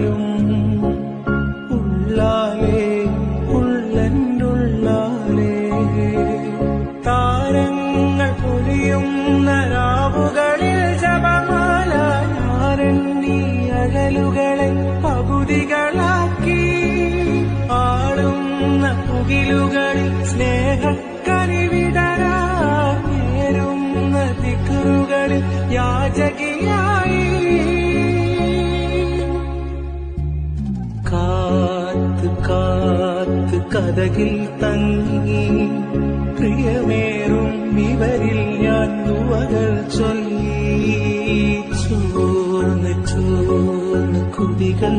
വാഴും ഉള്ളാലേ ഉള്ളെന്നുള്ളാലേ താരങ്ങൾ പൊലിയുന്ന രാവുകളിൽ ജപമാല ഞാനെണ്ണി അകലുകളെ പകുതികളാക്കി ആളുന്ന പുകിലുകളിൽ സ്നേഹക്കനിവിടരാൻ നേരുന്ന ദിക്റുകളിൽ യാചകിയായി കാത്ത് കാത്ത് കഥകിൽ തങ്ങി പ്രിയമേറും ഇവരിൽ ഞാൻ ദുവകൾ ചൊല്ലി ചോർന്ന് ചോർന്ന് കുതികൾ